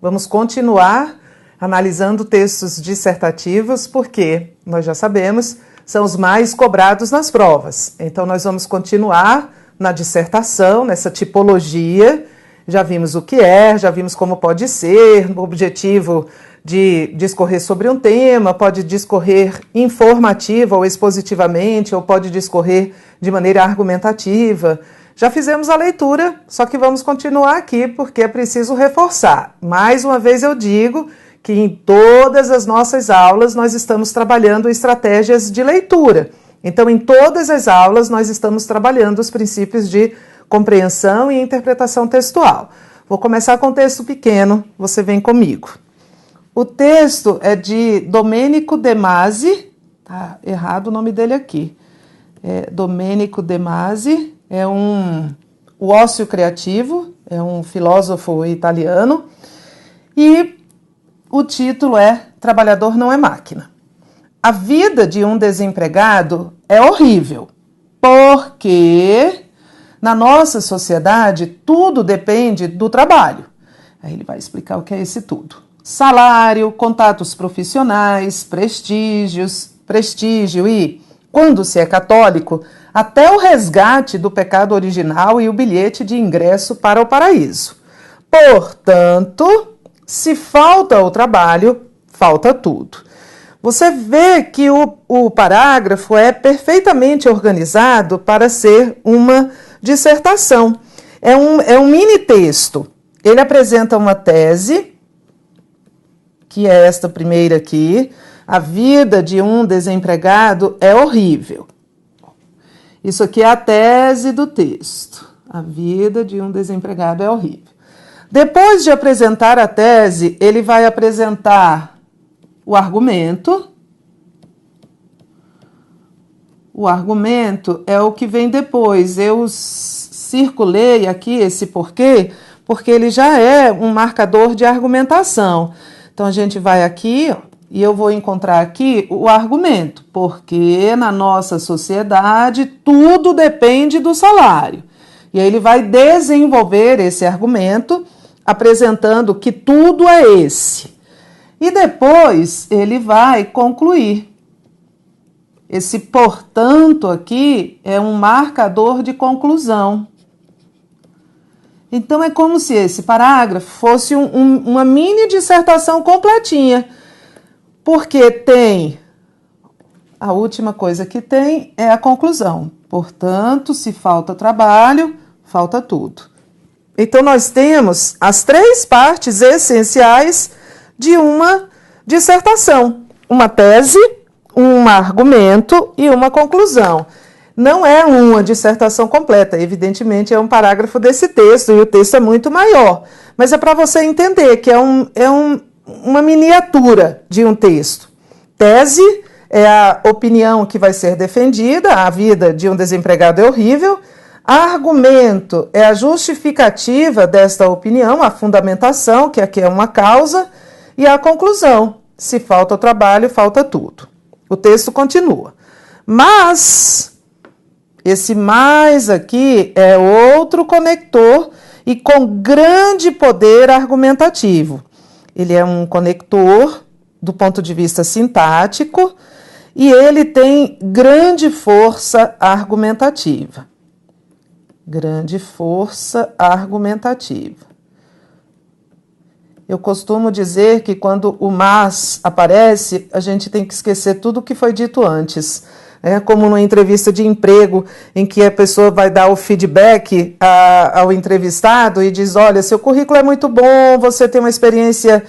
Vamos continuar analisando textos dissertativos, porque nós já sabemos, são os mais cobrados nas provas. Então, nós vamos continuar na dissertação, nessa tipologia. Já vimos o que é, já vimos como pode ser, o objetivo de discorrer sobre um tema, pode discorrer informativa ou expositivamente, ou pode discorrer de maneira argumentativa. Já fizemos a leitura, só que vamos continuar aqui porque é preciso reforçar. Mais uma vez eu digo que em todas as nossas aulas nós estamos trabalhando estratégias de leitura. Então, em todas as aulas nós estamos trabalhando os princípios de compreensão e interpretação textual. Vou começar com um texto pequeno, você vem comigo. O texto é de Domenico De Masi, tá errado o nome dele aqui. Domenico De Masi. O ócio criativo, é um filósofo italiano, e o título é Trabalhador não é máquina. A vida de um desempregado é horrível, porque na nossa sociedade tudo depende do trabalho. Aí ele vai explicar o que é esse tudo. Salário, contatos profissionais, prestígio e, quando se é católico, até o resgate do pecado original e o bilhete de ingresso para o paraíso. Portanto, se falta o trabalho, falta tudo. Você vê que o parágrafo é perfeitamente organizado para ser uma dissertação. É um mini texto. Ele apresenta uma tese, que é esta primeira aqui. A vida de um desempregado é horrível. Isso aqui é a tese do texto. A vida de um desempregado é horrível. Depois de apresentar a tese, ele vai apresentar o argumento. O argumento é o que vem depois. Eu circulei aqui esse porquê, porque ele já é um marcador de argumentação. Então, a gente vai aqui, ó, e eu vou encontrar aqui o argumento, porque na nossa sociedade tudo depende do salário. E aí ele vai desenvolver esse argumento, apresentando que tudo é esse. E depois ele vai concluir. Esse portanto aqui é um marcador de conclusão. Então é como se esse parágrafo fosse uma mini dissertação completinha. Porque tem, a última coisa que tem é a conclusão. Portanto, se falta trabalho, falta tudo. Então, nós temos as três partes essenciais de uma dissertação. Uma tese, um argumento e uma conclusão. Não é uma dissertação completa, evidentemente é um parágrafo desse texto e o texto é muito maior. Mas é para você entender que é uma miniatura de um texto. Tese é a opinião que vai ser defendida, a vida de um desempregado é horrível. Argumento é a justificativa desta opinião, a fundamentação, que aqui é uma causa, e a conclusão, se falta o trabalho, falta tudo. O texto continua. Mas, esse mais aqui é outro conector e com grande poder argumentativo. Ele é um conector do ponto de vista sintático e ele tem grande força argumentativa. Grande força argumentativa. Eu costumo dizer que quando o mas aparece, a gente tem que esquecer tudo o que foi dito antes. Como numa entrevista de emprego, em que a pessoa vai dar o feedback ao entrevistado e diz, olha, seu currículo é muito bom, você tem uma experiência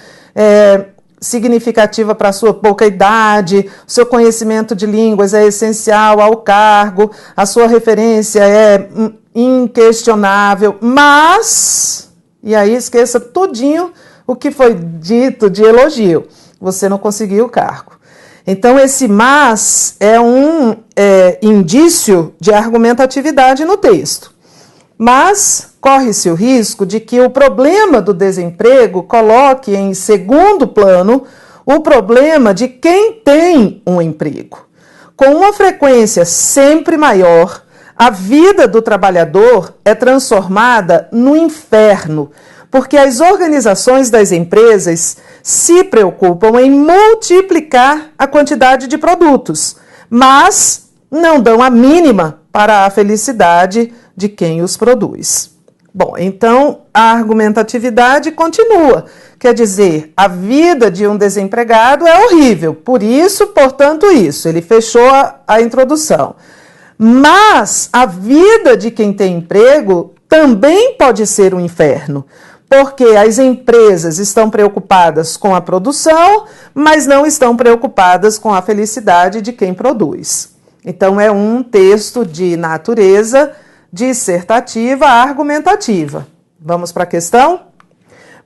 significativa para a sua pouca idade, o seu conhecimento de línguas é essencial ao cargo, a sua referência é inquestionável, mas, e aí esqueça tudinho o que foi dito de elogio, você não conseguiu o cargo. Então, esse mas é um indício de argumentatividade no texto. Mas corre-se o risco de que o problema do desemprego coloque em segundo plano o problema de quem tem um emprego. Com uma frequência sempre maior, a vida do trabalhador é transformada no inferno, porque as organizações das empresas se preocupam em multiplicar a quantidade de produtos, mas não dão a mínima para a felicidade de quem os produz. Bom, então a argumentatividade continua. Quer dizer, a vida de um desempregado é horrível, por isso, portanto, isso. Ele fechou a introdução. Mas a vida de quem tem emprego também pode ser um inferno, porque as empresas estão preocupadas com a produção, mas não estão preocupadas com a felicidade de quem produz. Então, é um texto de natureza dissertativa argumentativa. Vamos para a questão?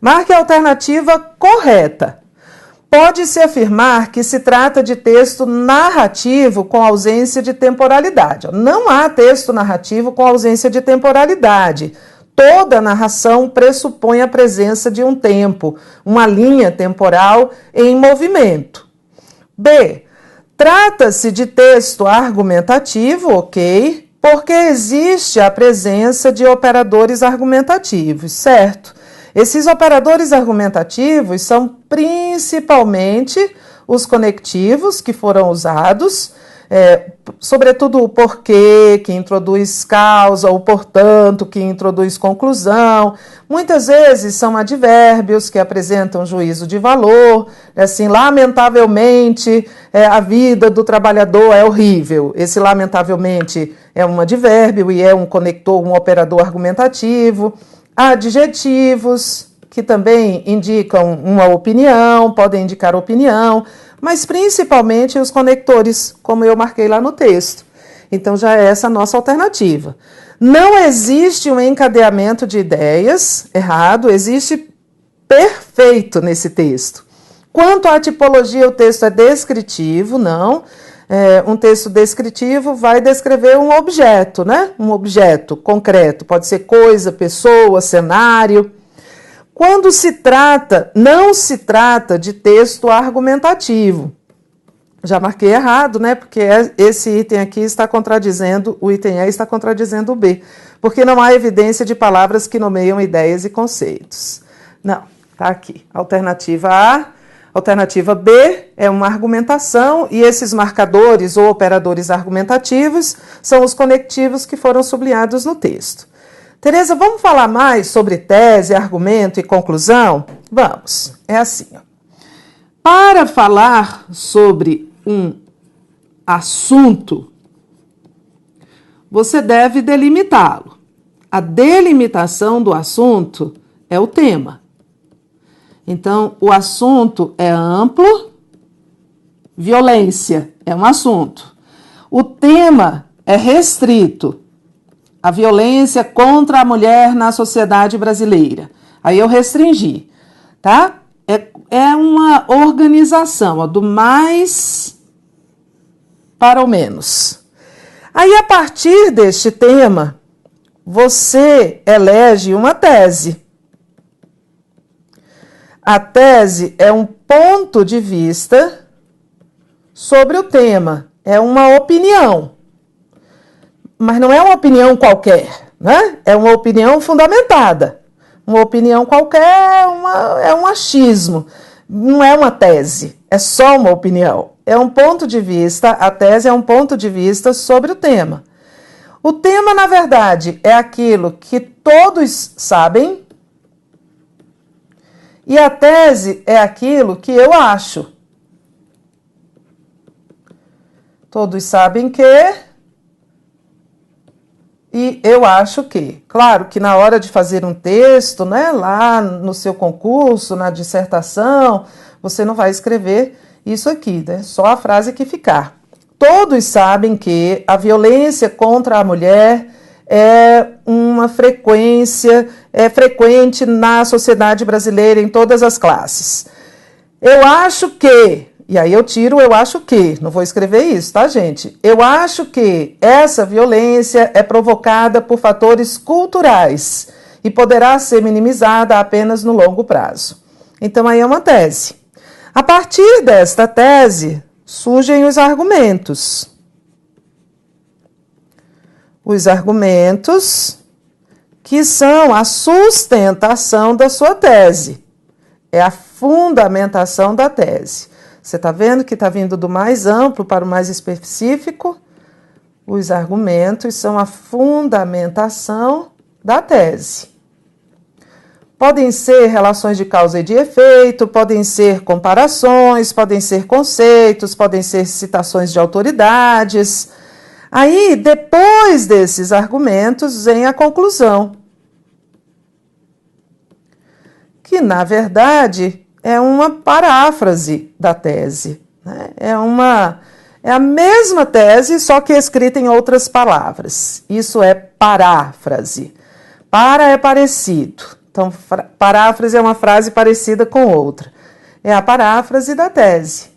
Marque a alternativa correta. Pode-se afirmar que se trata de texto narrativo com ausência de temporalidade. Não há texto narrativo com ausência de temporalidade. Toda narração pressupõe a presença de um tempo, uma linha temporal em movimento. B. Trata-se de texto argumentativo, ok? Porque existe a presença de operadores argumentativos, certo? Esses operadores argumentativos são principalmente os conectivos que foram usados, sobretudo o porquê, que introduz causa, o portanto, que introduz conclusão. Muitas vezes são advérbios que apresentam juízo de valor, assim, lamentavelmente, a vida do trabalhador é horrível. Esse lamentavelmente é um advérbio e é um conector, um operador argumentativo. Adjetivos, que também indicam uma opinião, podem indicar opinião, mas principalmente os conectores, como eu marquei lá no texto. Então já é essa a nossa alternativa. Não existe um encadeamento de ideias, errado, existe perfeito nesse texto. Quanto à tipologia, o texto é descritivo, não. Um texto descritivo vai descrever um objeto, né? Um objeto concreto, pode ser coisa, pessoa, cenário. Quando se trata, não se trata de texto argumentativo. Já marquei errado, né? Porque esse item aqui está contradizendo, o item E está contradizendo o B, porque não há evidência de palavras que nomeiam ideias e conceitos. Não, tá aqui. Alternativa A. Alternativa B é uma argumentação e esses marcadores ou operadores argumentativos são os conectivos que foram sublinhados no texto. Tereza, vamos falar mais sobre tese, argumento e conclusão? Vamos. É assim, ó. Para falar sobre um assunto, você deve delimitá-lo. A delimitação do assunto é o tema. Então, o assunto é amplo, violência é um assunto. O tema é restrito, a violência contra a mulher na sociedade brasileira. Aí eu restringi, tá? É uma organização, ó, do mais para o menos. Aí, a partir deste tema, você elege uma tese. A tese é um ponto de vista sobre o tema, é uma opinião, mas não é uma opinião qualquer, né? É uma opinião fundamentada. Uma opinião qualquer é um achismo, não é uma tese, é só uma opinião. É um ponto de vista, a tese é um ponto de vista sobre o tema. O tema, na verdade, é aquilo que todos sabem, e a tese é aquilo que eu acho. Todos sabem que, e eu acho que. Claro que na hora de fazer um texto, né, lá no seu concurso, na dissertação, você não vai escrever isso aqui, né? Só a frase que ficar. Todos sabem que a violência contra a mulher é uma frequência, é frequente na sociedade brasileira em todas as classes. Eu acho que, e aí eu tiro eu acho que, não vou escrever isso, tá, gente? Eu acho que essa violência é provocada por fatores culturais e poderá ser minimizada apenas no longo prazo. Então aí é uma tese. A partir desta tese, surgem os argumentos. Os argumentos que são a sustentação da sua tese. É a fundamentação da tese. Você está vendo que está vindo do mais amplo para o mais específico? Os argumentos são a fundamentação da tese. Podem ser relações de causa e de efeito, podem ser comparações, podem ser conceitos, podem ser citações de autoridades. Aí, depois desses argumentos, vem a conclusão, que, na verdade, é uma paráfrase da tese, né? É a mesma tese, só que escrita em outras palavras. Isso é paráfrase. Para é parecido. Então, paráfrase é uma frase parecida com outra. É a paráfrase da tese.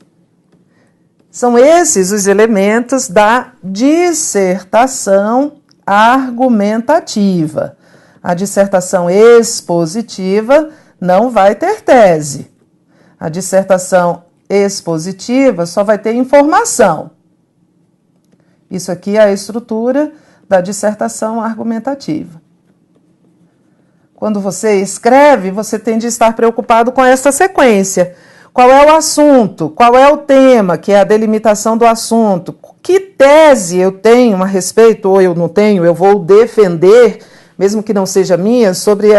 São esses os elementos da dissertação argumentativa. A dissertação expositiva não vai ter tese. A dissertação expositiva só vai ter informação. Isso aqui é a estrutura da dissertação argumentativa. Quando você escreve, você tem de estar preocupado com essa sequência. Qual é o assunto? Qual é o tema, que é a delimitação do assunto? Que tese eu tenho a respeito, ou eu não tenho, eu vou defender, mesmo que não seja minha, sobre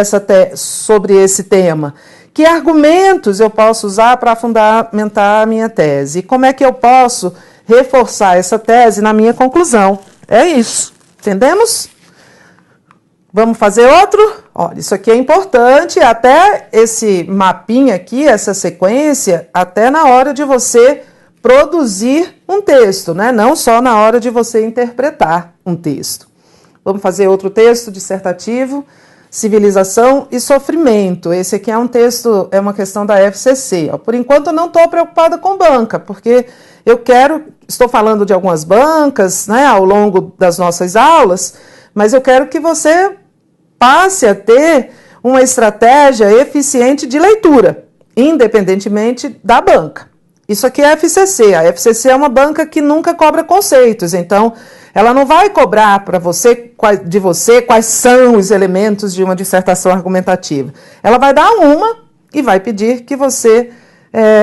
esse tema. Que argumentos eu posso usar para fundamentar a minha tese? E como é que eu posso reforçar essa tese na minha conclusão? É isso. Entendemos? Vamos fazer outro? Olha, isso aqui é importante, até esse mapinha aqui, essa sequência, até na hora de você produzir um texto, né? Não só na hora de você interpretar um texto. Vamos fazer outro texto dissertativo, civilização e sofrimento. Esse aqui é um texto, é uma questão da FCC. Por enquanto eu não estou preocupada com banca, porque estou falando de algumas bancas, né, ao longo das nossas aulas, mas eu quero que você passe a ter uma estratégia eficiente de leitura, independentemente da banca. Isso aqui é a FCC. A FCC é uma banca que nunca cobra conceitos, então ela não vai cobrar de você quais são os elementos de uma dissertação argumentativa. Ela vai dar uma e vai pedir que você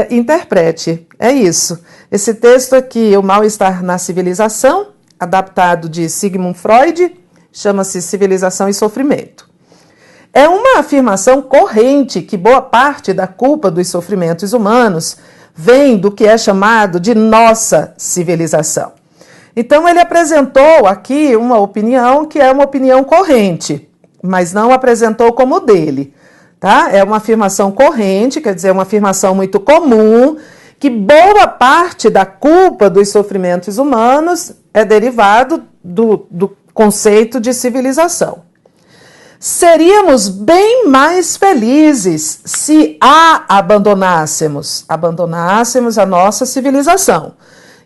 interprete. É isso. Esse texto aqui, O Mal-Estar na Civilização, adaptado de Sigmund Freud, chama-se Civilização e Sofrimento. É uma afirmação corrente que boa parte da culpa dos sofrimentos humanos vem do que é chamado de nossa civilização. Então, ele apresentou aqui uma opinião que é uma opinião corrente, mas não apresentou como dele, tá? É uma afirmação corrente, quer dizer, uma afirmação muito comum, que boa parte da culpa dos sofrimentos humanos é derivado do conceito de civilização. Seríamos bem mais felizes se abandonássemos a nossa civilização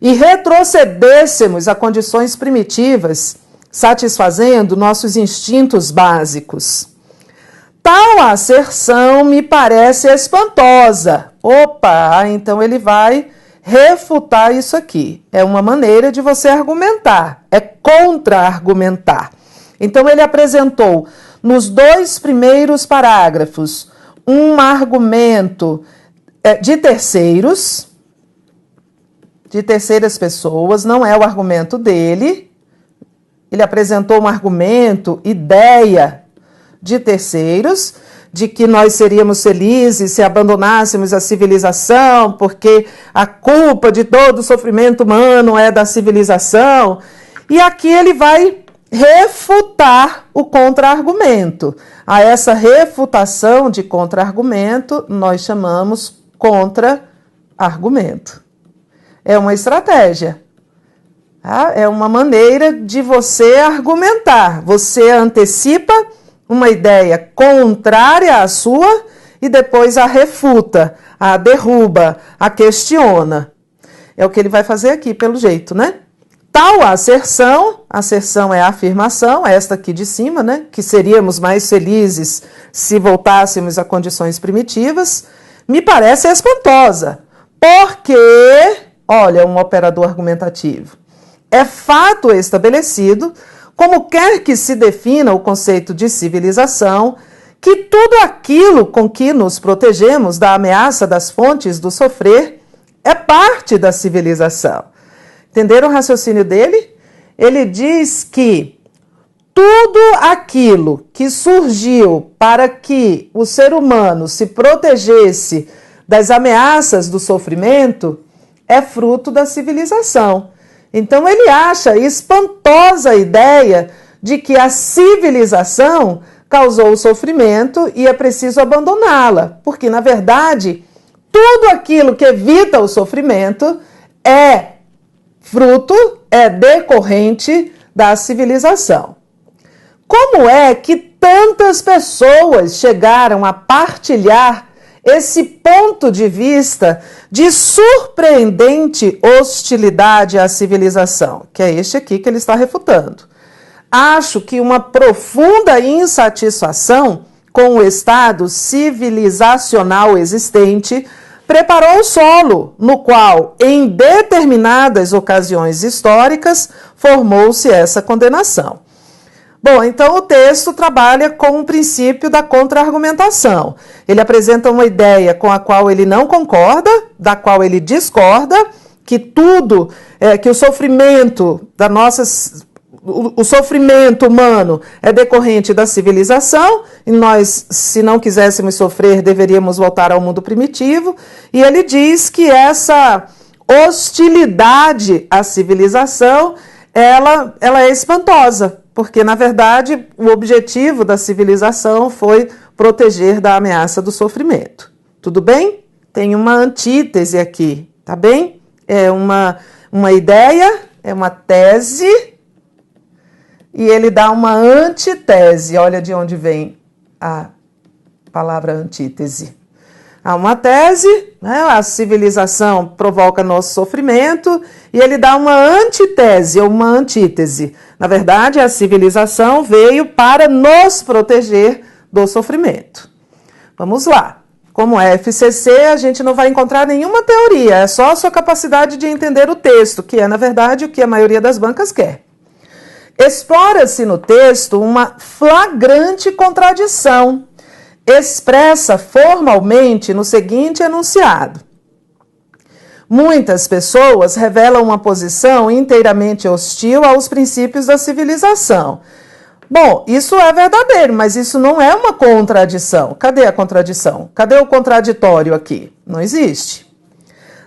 e retrocedêssemos a condições primitivas, satisfazendo nossos instintos básicos. Tal asserção me parece espantosa. Opa, então ele vai refutar isso aqui. É uma maneira de você argumentar, é contra-argumentar. Então ele apresentou nos 2 primeiros parágrafos um argumento de terceiras pessoas, não é o argumento dele. Ele apresentou um argumento, ideia de terceiros, de que nós seríamos felizes se abandonássemos a civilização, porque a culpa de todo o sofrimento humano é da civilização. E aqui ele vai refutar o contra-argumento. A essa refutação de contra-argumento, nós chamamos contra-argumento. É uma estratégia. Tá? É uma maneira de você argumentar. Você antecipa uma ideia contrária à sua e depois a refuta, a derruba, a questiona. É o que ele vai fazer aqui, pelo jeito, né? Tal asserção é a afirmação, esta aqui de cima, né? Que seríamos mais felizes se voltássemos a condições primitivas, me parece espantosa. Porque, olha, um operador argumentativo. É fato estabelecido como quer que se defina o conceito de civilização, que tudo aquilo com que nos protegemos da ameaça das fontes do sofrer é parte da civilização. Entenderam o raciocínio dele? Ele diz que tudo aquilo que surgiu para que o ser humano se protegesse das ameaças do sofrimento é fruto da civilização. Então ele acha espantosa a ideia de que a civilização causou o sofrimento e é preciso abandoná-la, porque na verdade tudo aquilo que evita o sofrimento é fruto, é decorrente da civilização. Como é que tantas pessoas chegaram a partilhar esse ponto de vista de surpreendente hostilidade à civilização? Que é este aqui que ele está refutando. Acho que uma profunda insatisfação com o estado civilizacional existente preparou o solo, no qual, em determinadas ocasiões históricas, formou-se essa condenação. Bom, então o texto trabalha com o princípio da contra-argumentação. Ele apresenta uma ideia com a qual ele não concorda, da qual ele discorda, que que o sofrimento o sofrimento humano é decorrente da civilização, e nós, se não quiséssemos sofrer, deveríamos voltar ao mundo primitivo, e ele diz que essa hostilidade à civilização, ela é espantosa, porque, na verdade, o objetivo da civilização foi proteger da ameaça do sofrimento. Tudo bem? Tem uma antítese aqui, tá bem? É uma ideia, é uma tese, e ele dá uma antitese. Olha de onde vem a palavra antítese. Há uma tese, né? A civilização provoca nosso sofrimento, e ele dá uma antitese ou uma antítese. Na verdade, a civilização veio para nos proteger do sofrimento. Vamos lá. Como é FCC, a gente não vai encontrar nenhuma teoria, é só a sua capacidade de entender o texto, que é, na verdade, o que a maioria das bancas quer. Explora-se no texto uma flagrante contradição, expressa formalmente no seguinte enunciado: muitas pessoas revelam uma posição inteiramente hostil aos princípios da civilização. Bom, isso é verdadeiro, mas isso não é uma contradição. Cadê a contradição? Cadê o contraditório aqui? Não existe.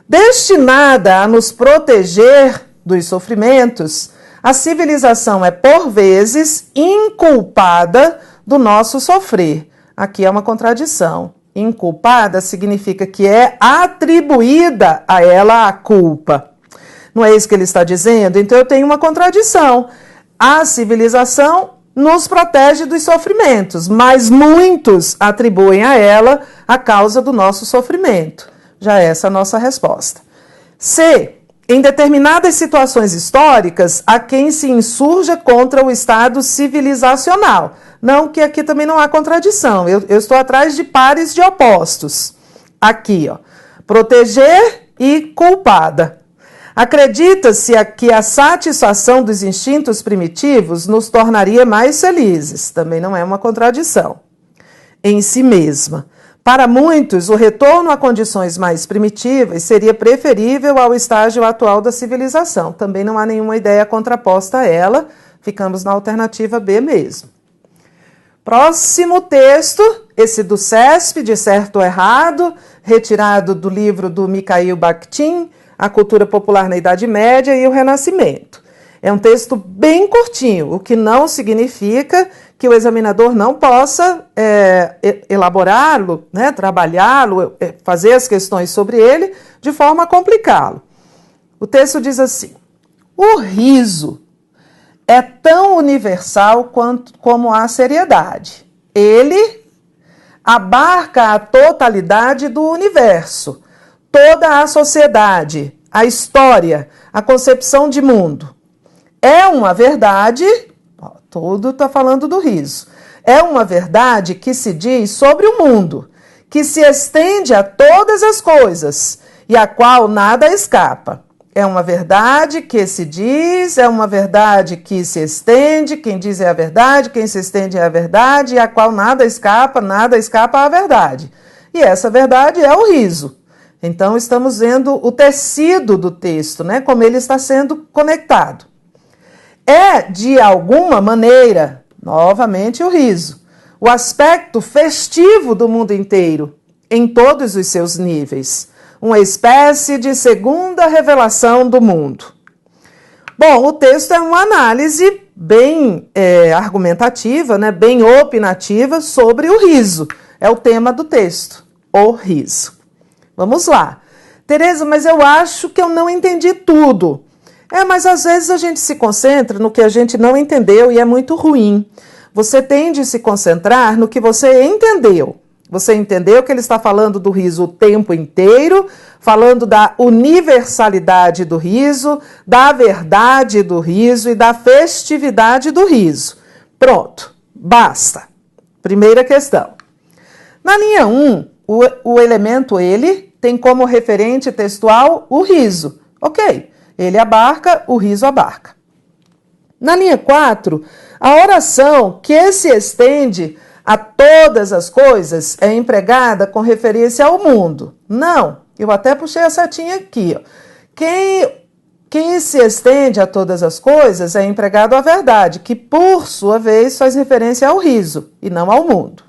Destinada a nos proteger dos sofrimentos, a civilização é, por vezes, inculpada do nosso sofrer. Aqui é uma contradição. Inculpada significa que é atribuída a ela a culpa. Não é isso que ele está dizendo? Então eu tenho uma contradição. A civilização nos protege dos sofrimentos, mas muitos atribuem a ela a causa do nosso sofrimento. Já essa é a nossa resposta. C. Em determinadas situações históricas, há quem se insurja contra o estado civilizacional. Não que aqui também não há contradição. Eu estou atrás de pares de opostos. Aqui, ó. Proteger e culpada. Acredita-se que a satisfação dos instintos primitivos nos tornaria mais felizes. Também não é uma contradição em si mesma. Para muitos, o retorno a condições mais primitivas seria preferível ao estágio atual da civilização. Também não há nenhuma ideia contraposta a ela. Ficamos na alternativa B mesmo. Próximo texto, esse do CESP, de certo ou errado, retirado do livro do Mikhail Bakhtin, A Cultura Popular na Idade Média e o Renascimento. É um texto bem curtinho, o que não significa que o examinador não possa elaborá-lo, né, trabalhá-lo, fazer as questões sobre ele de forma a complicá-lo. O texto diz assim: o riso é tão universal como a seriedade. Ele abarca a totalidade do universo, toda a sociedade, a história, a concepção de mundo. É uma verdade, tudo está falando do riso, é uma verdade que se diz sobre o mundo, que se estende a todas as coisas e a qual nada escapa. é uma verdade que se diz, é uma verdade que se estende, quem diz é a verdade, quem se estende é a verdade, e a qual nada escapa à verdade. E essa verdade é o riso. Então, estamos vendo o tecido do texto, né? Como ele está sendo conectado. É, de alguma maneira, novamente o riso, o aspecto festivo do mundo inteiro, em todos os seus níveis. Uma espécie de segunda revelação do mundo. Bom, o texto é uma análise bem argumentativa, né, bem opinativa sobre o riso. É o tema do texto, o riso. Vamos lá. Tereza, mas eu acho que eu não entendi tudo. Mas às vezes a gente se concentra no que a gente não entendeu e é muito ruim. Você tende a se concentrar no que você entendeu. Você entendeu que ele está falando do riso o tempo inteiro, falando da universalidade do riso, da verdade do riso e da festividade do riso. Pronto, basta. Primeira questão. Na linha 1, o elemento ele tem como referente textual o riso. Ok, ele abarca, o riso abarca. Na linha 4, a oração que se estende a todas as coisas é empregada com referência ao mundo. Não, eu até puxei a setinha aqui. Ó. Quem se estende a todas as coisas é empregado à verdade, que por sua vez faz referência ao riso e não ao mundo.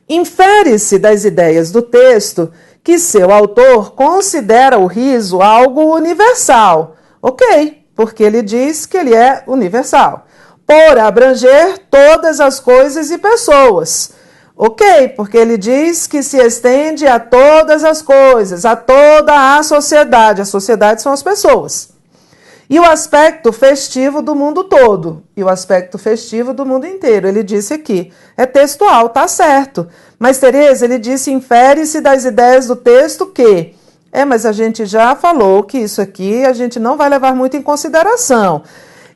Infere-se das ideias do texto que seu autor considera o riso algo universal. Ok, porque ele diz que ele é universal. Por abranger todas as coisas e pessoas. Ok, porque ele diz que se estende a todas as coisas, a toda a sociedade. A sociedade são as pessoas. E o aspecto festivo do mundo todo. E o aspecto festivo do mundo inteiro. Ele disse aqui. É textual, tá certo. Mas, Tereza, ele disse, infere-se das ideias do texto que... mas a gente já falou que isso aqui a gente não vai levar muito em consideração.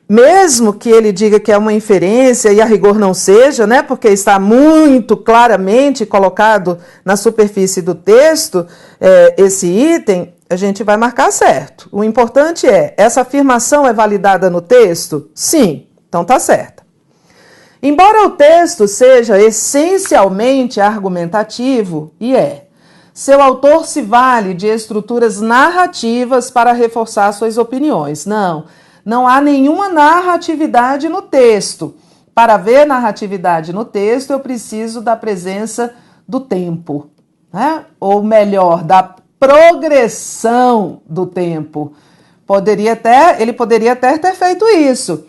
Mesmo que ele diga que é uma inferência e a rigor não seja, né, porque está muito claramente colocado na superfície do texto, esse item, a gente vai marcar certo. O importante essa afirmação é validada no texto? Sim, então tá certa. Embora o texto seja essencialmente argumentativo, seu autor se vale de estruturas narrativas para reforçar suas opiniões. Não há nenhuma narratividade no texto. Para ver narratividade no texto, eu preciso da presença do tempo, né? Ou melhor, da progressão do tempo. Ele poderia até ter feito isso,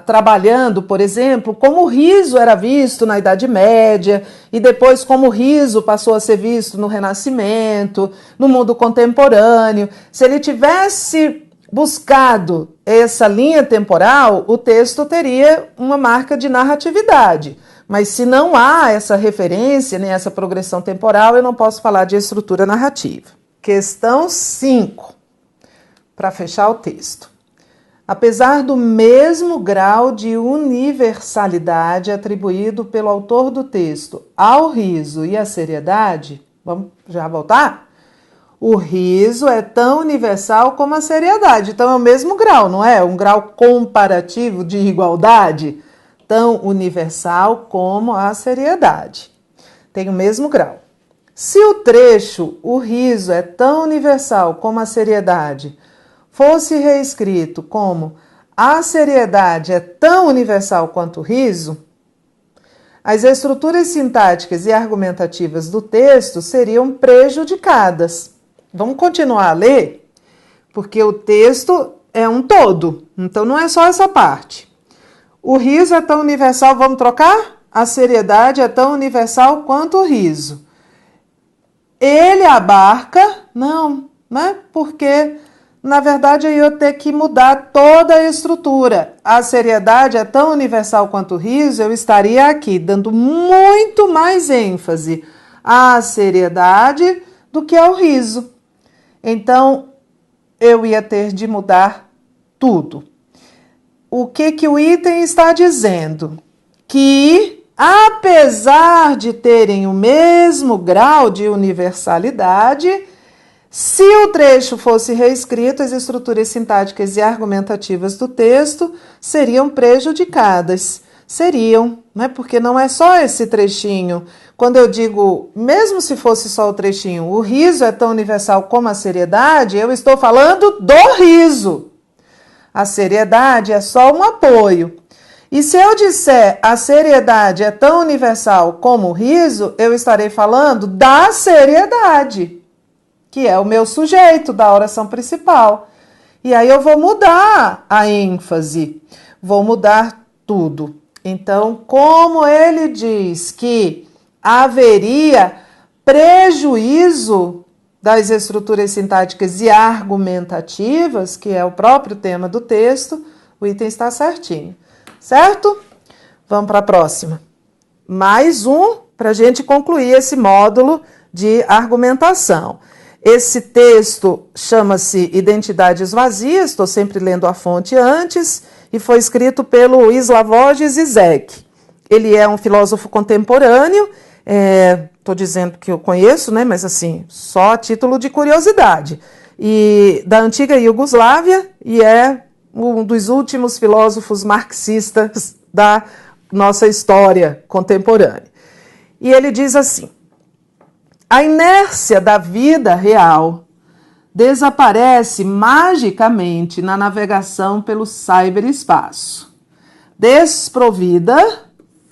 trabalhando, por exemplo, como o riso era visto na Idade Média e depois como o riso passou a ser visto no Renascimento, no mundo contemporâneo. Se ele tivesse buscado essa linha temporal, o texto teria uma marca de narratividade. Mas se não há essa referência, nem essa progressão temporal, eu não posso falar de estrutura narrativa. Questão 5, para fechar o texto. Apesar do mesmo grau de universalidade atribuído pelo autor do texto ao riso e à seriedade, vamos já voltar? O riso é tão universal como a seriedade. Então é o mesmo grau, não é? Um grau comparativo de igualdade, tão universal como a seriedade. Tem o mesmo grau. Se o trecho, o riso é tão universal como a seriedade, fosse reescrito como a seriedade é tão universal quanto o riso, as estruturas sintáticas e argumentativas do texto seriam prejudicadas. Vamos continuar a ler, porque o texto é um todo, então não é só essa parte. O riso é tão universal, vamos trocar? A seriedade é tão universal quanto o riso. Ele abarca, não é? Porque, na verdade, eu ia ter que mudar toda a estrutura. A seriedade é tão universal quanto o riso, eu estaria aqui dando muito mais ênfase à seriedade do que ao riso. Então, eu ia ter de mudar tudo. O que o item está dizendo? Que, apesar de terem o mesmo grau de universalidade, Se o trecho fosse reescrito, as estruturas sintáticas e argumentativas do texto seriam prejudicadas. Seriam, né? Porque não é só esse trechinho. Quando eu digo, mesmo se fosse só o trechinho, o riso é tão universal como a seriedade, eu estou falando do riso. A seriedade é só um apoio. E se eu disser a seriedade é tão universal como o riso, eu estarei falando da seriedade, que é o meu sujeito da oração principal. E aí eu vou mudar a ênfase, vou mudar tudo. Então, como ele diz que haveria prejuízo das estruturas sintáticas e argumentativas, que é o próprio tema do texto, o item está certinho. Certo? Vamos para a próxima. Mais um para a gente concluir esse módulo de argumentação. Esse texto chama-se Identidades Vazias, estou sempre lendo a fonte antes, e foi escrito pelo Slavoj Zizek. Ele é um filósofo contemporâneo, estou dizendo que eu conheço, né, mas assim, só a título de curiosidade, e da antiga Iugoslávia, e é um dos últimos filósofos marxistas da nossa história contemporânea. E ele diz assim: a inércia da vida real desaparece magicamente na navegação pelo cyberespaço, desprovida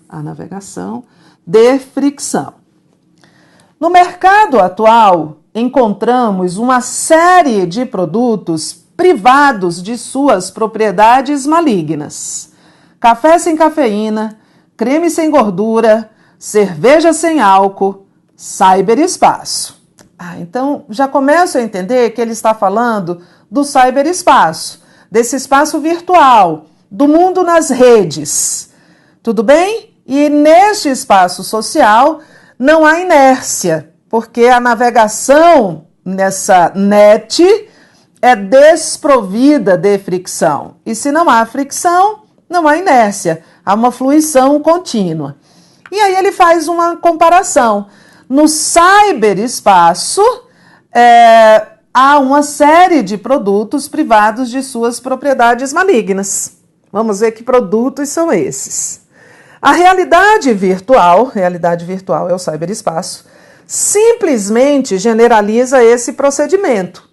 a navegação de fricção. No mercado atual, encontramos uma série de produtos privados de suas propriedades malignas. Café sem cafeína, creme sem gordura, cerveja sem álcool, cyberespaço. Então já começo a entender que ele está falando do cyberespaço, desse espaço virtual, do mundo nas redes. Tudo bem? E neste espaço social não há inércia, porque a navegação nessa net é desprovida de fricção. E se não há fricção, não há inércia, há uma fluição contínua. E aí ele faz uma comparação. No cyberespaço, há uma série de produtos privados de suas propriedades malignas. Vamos ver que produtos são esses. A realidade virtual é o cyberespaço, simplesmente generaliza esse procedimento.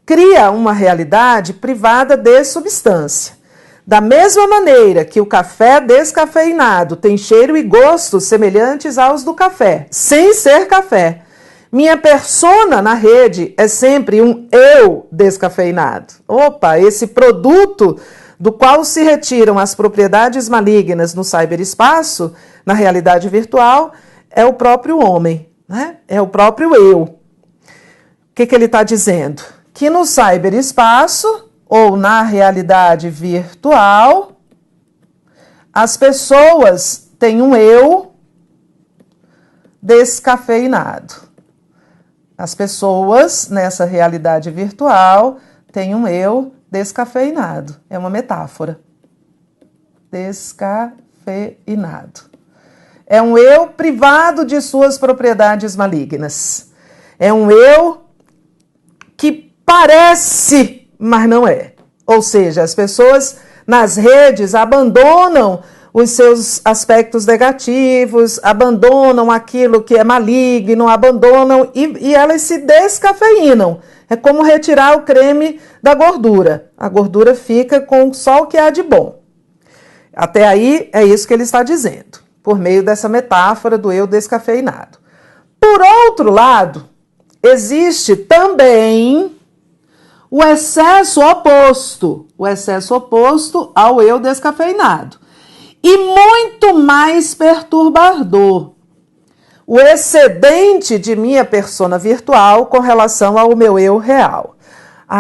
Cria uma realidade privada de substância. Da mesma maneira que o café descafeinado tem cheiro e gosto semelhantes aos do café, sem ser café, minha persona na rede é sempre um eu descafeinado. Opa, esse produto do qual se retiram as propriedades malignas no cyberespaço, na realidade virtual, é o próprio homem, né? É o próprio eu. O que ele está dizendo? Que no cyberespaço, ou na realidade virtual, as pessoas têm um eu descafeinado. As pessoas, nessa realidade virtual, têm um eu descafeinado. É uma metáfora. Descafeinado. É um eu privado de suas propriedades malignas. É um eu que parece, mas não é. Ou seja, as pessoas nas redes abandonam os seus aspectos negativos, abandonam aquilo que é maligno, abandonam e elas se descafeinam. É como retirar o creme da gordura. A gordura fica com só o que há de bom. Até aí é isso que ele está dizendo, por meio dessa metáfora do eu descafeinado. Por outro lado, existe também o excesso oposto ao eu descafeinado. E muito mais perturbador, o excedente de minha persona virtual com relação ao meu eu real.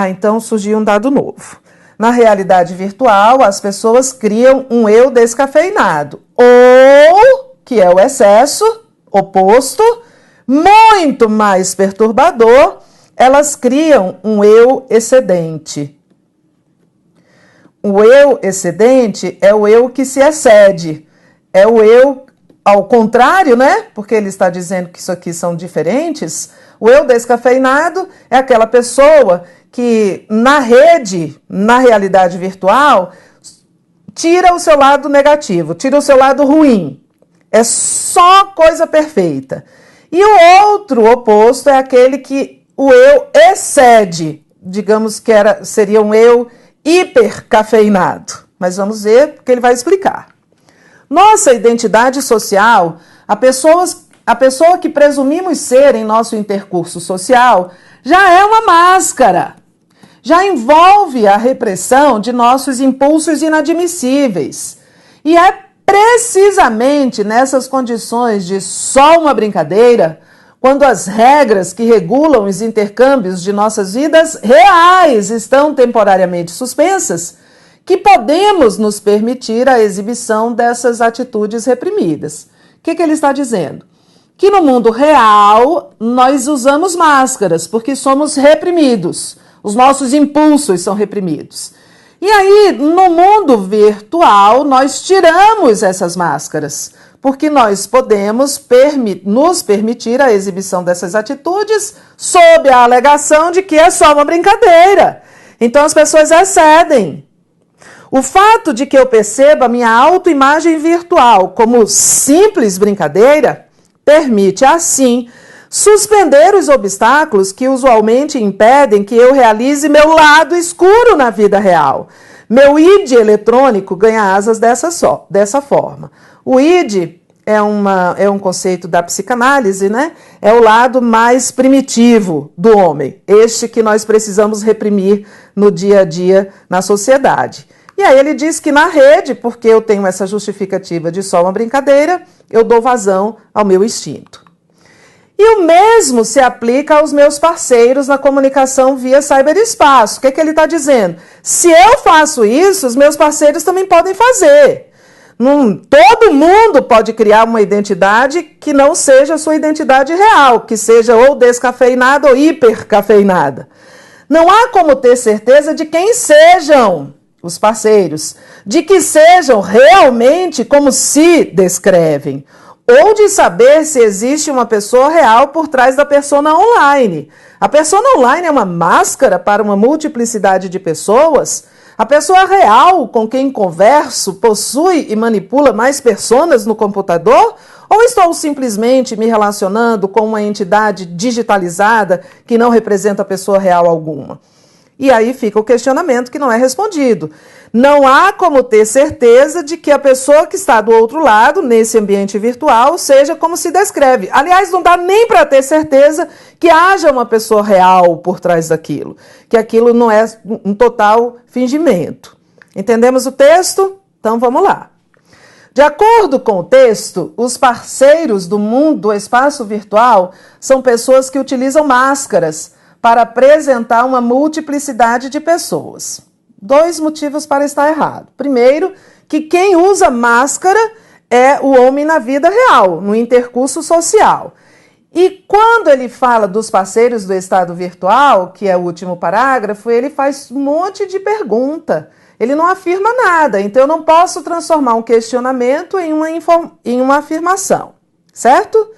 Então surgiu um dado novo. Na realidade virtual, as pessoas criam um eu descafeinado, ou, que é o excesso oposto, muito mais perturbador, elas criam um eu excedente. O eu excedente é o eu que se excede, é o eu ao contrário, né? Porque ele está dizendo que isso aqui são diferentes. O eu descafeinado é aquela pessoa que na rede, na realidade virtual, tira o seu lado negativo, tira o seu lado ruim. É só coisa perfeita. E o outro oposto é aquele que o eu excede. Digamos que seria um eu hipercafeinado. Mas vamos ver, porque ele vai explicar. Nossa identidade social, a pessoa que presumimos ser em nosso intercurso social, já é uma máscara. Já envolve a repressão de nossos impulsos inadmissíveis. E é precisamente nessas condições de só uma brincadeira, quando as regras que regulam os intercâmbios de nossas vidas reais estão temporariamente suspensas, que podemos nos permitir a exibição dessas atitudes reprimidas. O que ele está dizendo? Que no mundo real nós usamos máscaras porque somos reprimidos. Os nossos impulsos são reprimidos. E aí, no mundo virtual, nós tiramos essas máscaras, porque nós podemos nos permitir a exibição dessas atitudes sob a alegação de que é só uma brincadeira. Então as pessoas excedem. O fato de que eu perceba a minha autoimagem virtual como simples brincadeira permite, assim, suspender os obstáculos que usualmente impedem que eu realize meu lado escuro na vida real. Meu id eletrônico ganha asas dessa forma. O id é um conceito da psicanálise, né? É o lado mais primitivo do homem, este que nós precisamos reprimir no dia a dia na sociedade. E aí ele diz que na rede, porque eu tenho essa justificativa de só uma brincadeira, eu dou vazão ao meu instinto. E o mesmo se aplica aos meus parceiros na comunicação via cyberespaço. O que ele está dizendo? Se eu faço isso, os meus parceiros também podem fazer. Todo mundo pode criar uma identidade que não seja a sua identidade real, que seja ou descafeinada ou hipercafeinada. Não há como ter certeza de quem sejam os parceiros, de que sejam realmente como se descrevem, ou de saber se existe uma pessoa real por trás da persona online. A persona online é uma máscara para uma multiplicidade de pessoas. A pessoa real com quem converso possui e manipula mais personas no computador? Ou estou simplesmente me relacionando com uma entidade digitalizada que não representa pessoa real alguma? E aí fica o questionamento que não é respondido. Não há como ter certeza de que a pessoa que está do outro lado, nesse ambiente virtual, seja como se descreve. Aliás, não dá nem para ter certeza que haja uma pessoa real por trás daquilo, que aquilo não é um total fingimento. Entendemos o texto? Então vamos lá. De acordo com o texto, os parceiros do mundo do espaço virtual são pessoas que utilizam máscaras para apresentar uma multiplicidade de pessoas. 2 motivos para estar errado. Primeiro, que quem usa máscara é o homem na vida real, no intercurso social. E quando ele fala dos parceiros do estado virtual, que é o último parágrafo, ele faz um monte de pergunta. Ele não afirma nada, então eu não posso transformar um questionamento em uma afirmação, certo?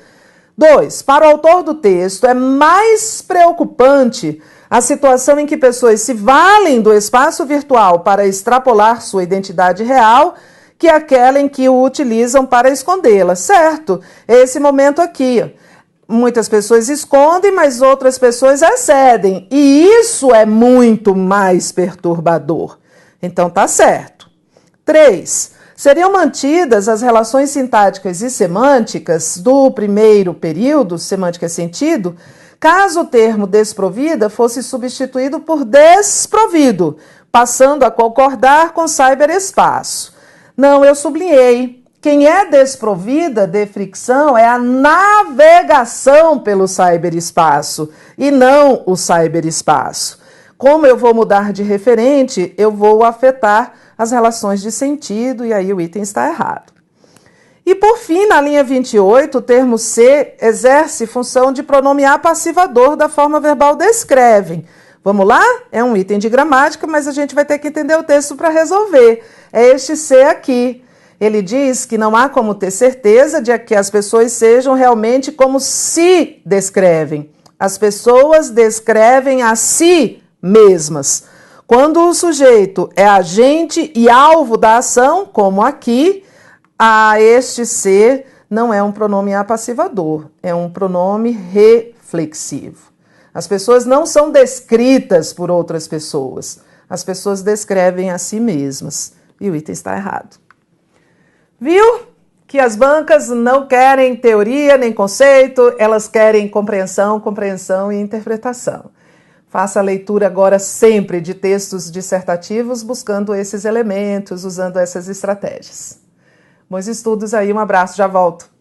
2. Para o autor do texto, é mais preocupante a situação em que pessoas se valem do espaço virtual para extrapolar sua identidade real que aquela em que o utilizam para escondê-la, certo? Esse momento aqui. Muitas pessoas escondem, mas outras pessoas excedem. E isso é muito mais perturbador. Então tá certo. 3. Seriam mantidas as relações sintáticas e semânticas do primeiro período, semântica e sentido, caso o termo desprovida fosse substituído por desprovido, passando a concordar com cyberespaço. Não, eu sublinhei. Quem é desprovida de fricção é a navegação pelo cyberespaço e não o cyberespaço. Como eu vou mudar de referente, eu vou afetar as relações de sentido, e aí o item está errado. E por fim, na linha 28, o termo ser exerce função de pronomear passivador da forma verbal descrevem. Vamos lá? É um item de gramática, mas a gente vai ter que entender o texto para resolver. É este ser aqui. ele diz que não há como ter certeza de que as pessoas sejam realmente como se descrevem. As pessoas descrevem a si mesmas. Quando o sujeito é agente e alvo da ação, como aqui, a este ser não é um pronome apassivador, é um pronome reflexivo. As pessoas não são descritas por outras pessoas, as pessoas descrevem a si mesmas. E o item está errado. Viu que as bancas não querem teoria nem conceito, elas querem compreensão, compreensão e interpretação. Faça a leitura agora sempre de textos dissertativos, buscando esses elementos, usando essas estratégias. Bons estudos aí, um abraço, já volto.